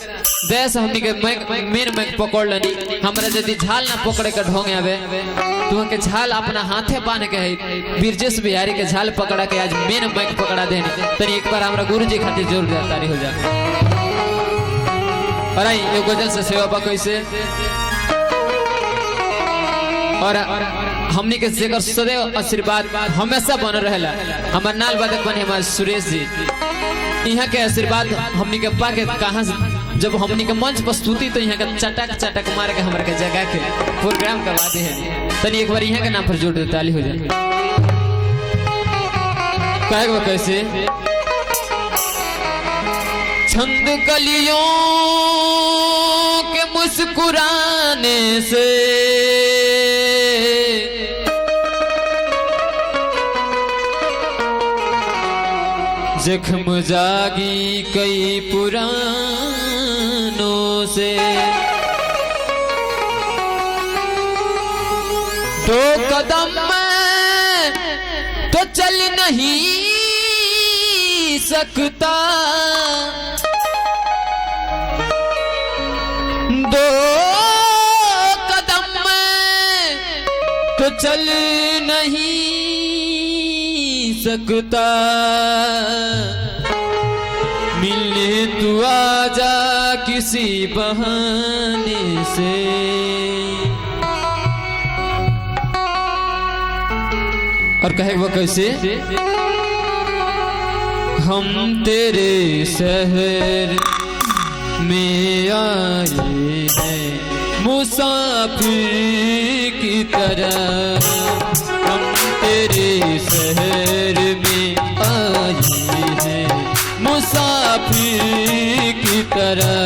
देश हमनी के मेन मैक पकड़ लेनी हमरा यदि झाल ना पकड़े के ढोंग आवे तो के झाल अपना हाथे बांध के है बिरजेश बिहारी के झाल पकड़ा के आज मेन मैक पकड़ा देनी तनी एक बार हमरा गुरुजी खातिर जोर दे तारी हो जा। और आई ये गजल से सेवा बा कैसे और हमनी के जेकर सदैव आशीर्वाद हमेशा बन रहेला हमर नाल बादक बने हमार सुरेश जी यहाँ के आशीर्वाद हमनी के पाके कहाँ जब हमनी के मंच प्रस्तुति तो यहाँ के चटक चटक मार के हमारे के जगह के प्रोग्राम करवा दे है तनी एक बार यहाँ के नाम पर जोड़ दे ताली हो जाए कहेगा कैसे छंद कलियों के मुस्कुराने से जख्म जागी कई पुरानों से दो कदम मैं तो चल नहीं सकता दो कदम मैं तो चल नहीं सकता मिलने तू आजा किसी बहाने से और कहे वो कैसे हम तेरे शहर में आए हैं मुसाफिर की तरह हम तेरे शहर में आए हैं मुसाफिर की तरह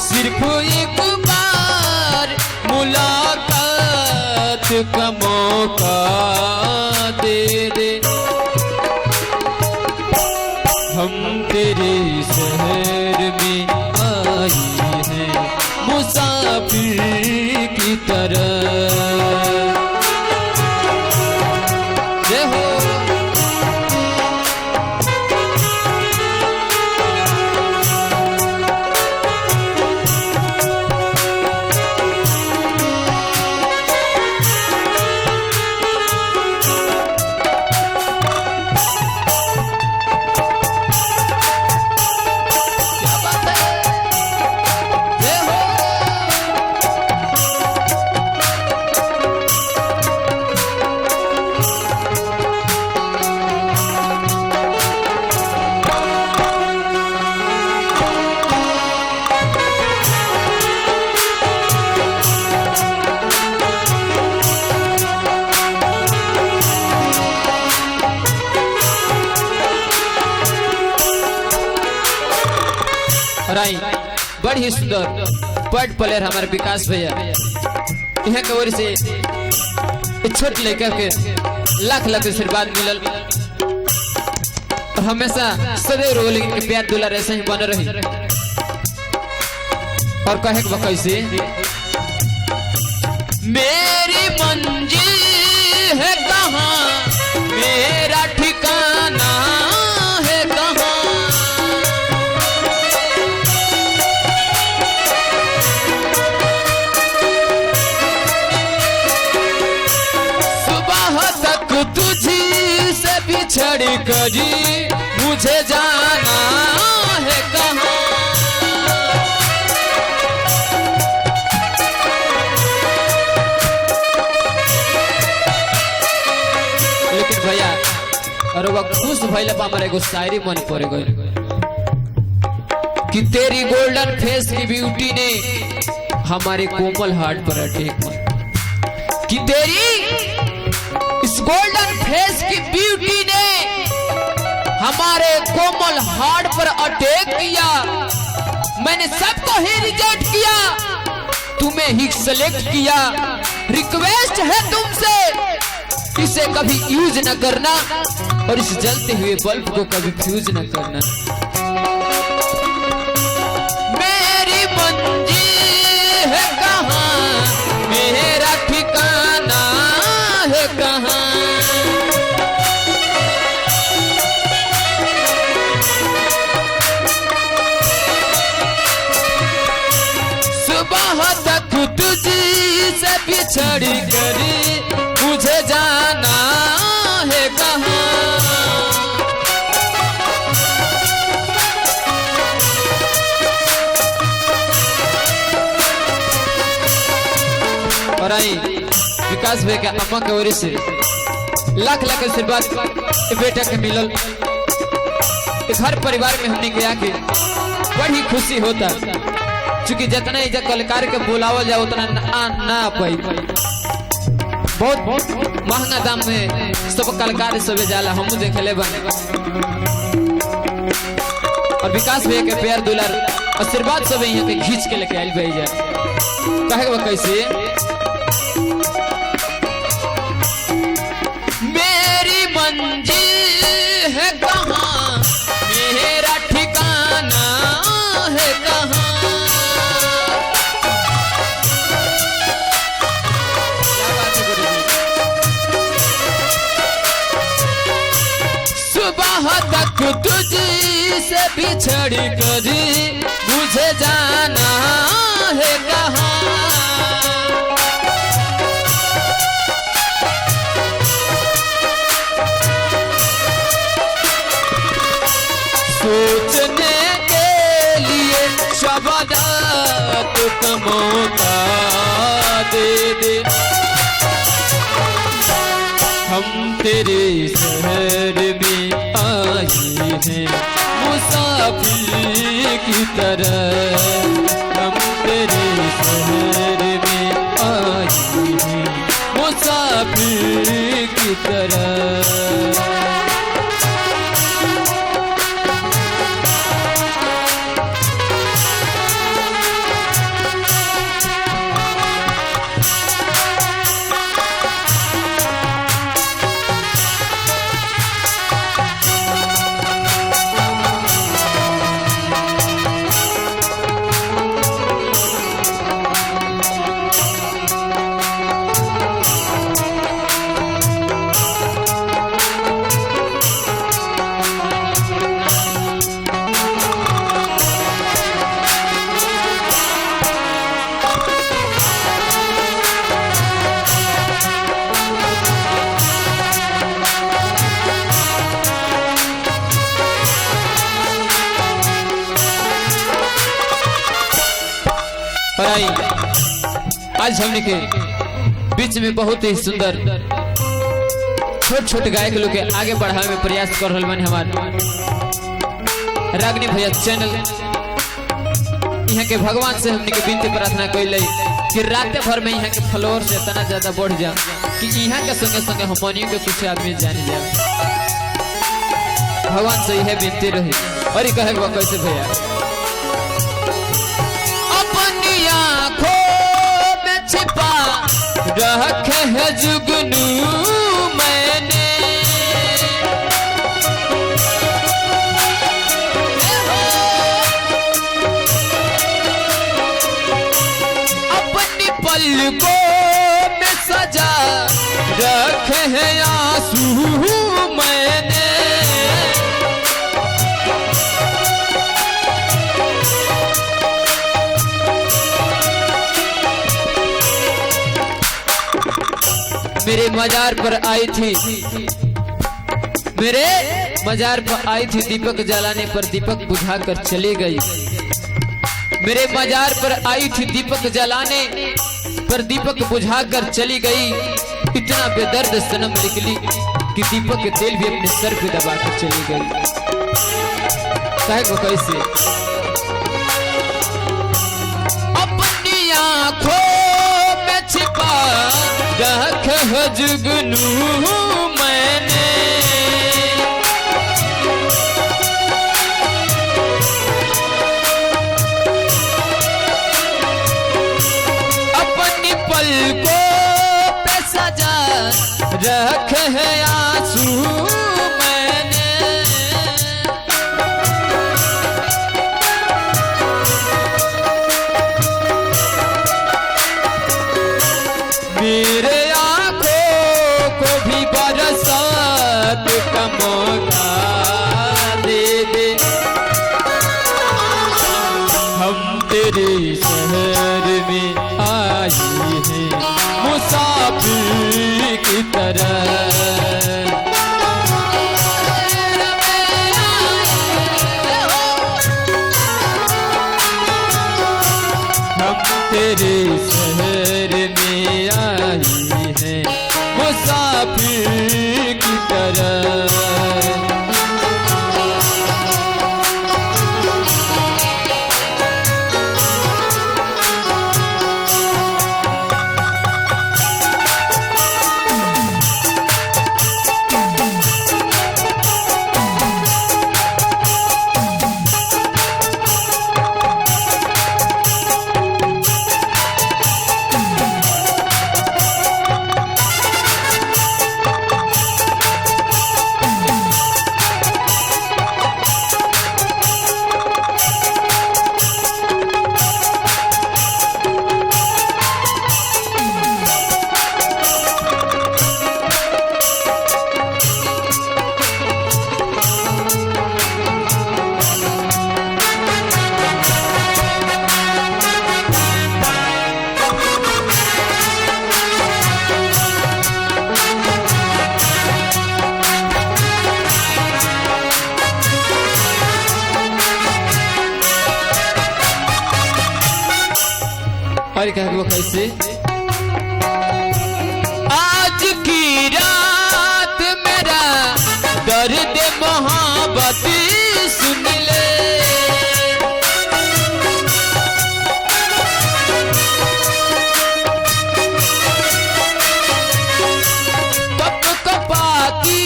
सिर्फ एक बार मुलाकात का मौका दे दे हम तेरे शहर में आए हैं मुसाफिर की तरह जय हो बड़ी सुंदर पट प्लेयर हमारे विकास भैया यहाँ के ओर से छोट लेकर के लाख लाख आशीर्वाद मिलल और हमेशा सदैव रोल के प्यार दुलार ऐसे ही बन रही और कहे कैसे मेरी मंजिल है कहाँ मेरा ठिकाना है कहाँ तुझी से बिछड़ कर मुझे जाना है कहाँ लेकिन भैया और वह खुश भइल बा हमारे एगो शायरी मन पड़े गई कि तेरी गोल्डन फेस की ब्यूटी ने हमारे कोमल हार्ट पर अटैक कि तेरी इस गोल्डन फेस की ब्यूटी ने हमारे कोमल हार्ट पर अटैक किया मैंने सबको ही रिजेक्ट किया तुम्हें ही सेलेक्ट किया रिक्वेस्ट है तुमसे इसे कभी यूज न करना और इस जलते हुए बल्ब को कभी फ्यूज न करना मेरी मंजिल है कहाँ मेरा ठिकाना है कहाँ सुबह तक तुझी से बिछड़ कर मुझे जाना है कहाँ। और आई विकास भाई के अम्मा के ओर से लाख लाख आशीर्वाद बेटा के मिलल। घर परिवार में हमने के आके बड़ी खुशी होता, क्योंकि जितना इजा कलाकार के बुलावल जाए उतना ना पाई। बहुत महंगा दाम में सब कलाकार सब जाला, हम देखे बने। और विकास भैया के प्यार दुलार आशीर्वाद सब यहाँ के खींच के लेके आयल भाई जाए। कहे वो कैसे मेरी मंजिल है कहाँ, मेरा ठिकाना है कहाँ। सुबह तक तुझी से बिछड़ कर मुझे जाना है कहाँ। सोचने के लिए शब्दात का मौका दे दे, हम तेरे शहर में आए हैं मुसाफिर की तरह। हम तेरे शहर में आए हैं मुसाफिर की तरह। पर आई आज हमने के बीच में बहुत ही सुंदर छोट छोट गायक लोग के आगे बढ़ावे में प्रयास कर रहे हैं। हमारे रागनी भैया चैनल यहाँ के भगवान से हमने के विनती प्रार्थना कैल कि रात भर में यहाँ के फ्लोर से इतना ज्यादा बढ़ जा कि यहाँ के संगे संगे हमनियों के कुछ आदमी जाने जा। भगवान से यह विनती रही। और कहे कैसे भैया छिपा रखे है जुगनू मैंने, अपनी पलकों में सजा रखे हैं आंसू मैंने। मेरे मजार पर आई थी, मेरे मजार पर आई थी दीपक जलाने पर दीपक बुझाकर चली गई। मेरे मजार पर आई थी दीपक जलाने पर दीपक बुझाकर चली गई। इतना बेदर्द सनम निकली कि दीपक के तेल भी अपने सर पे दबाकर चली गई। साहब वो कैसे अपनी आंखों में छिपा रख जुगनू मैंने, अपनी पलकों पे सजा रख है आंसू मैंने। मेरे बरसात का मौका दे दे, हम तेरे शहर में आई है मुसाफिर की तरह। तेरे शहर में आई है मुसाफिर की तरह। और क्या वो कैसे? आज की रात मेरा दर्द मोहब्बत सुन ले, कप कपा की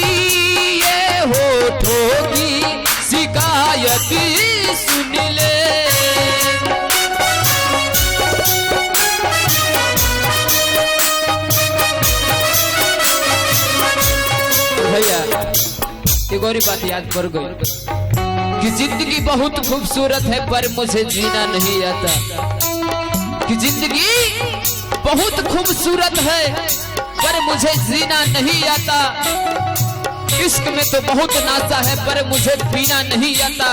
ये होठों की शिकायत सुन ले। भैया एक और बात याद पड़ गई कि जिंदगी बहुत खूबसूरत है पर मुझे जीना नहीं आता, कि जिंदगी बहुत खूबसूरत है पर मुझे जीना नहीं आता। इश्क में तो बहुत नाचा है पर मुझे पीना नहीं आता।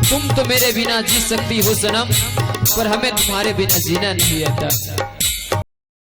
तुम तो मेरे बिना जी सकती हो सनम, पर हमें तुम्हारे बिना जीना नहीं आता।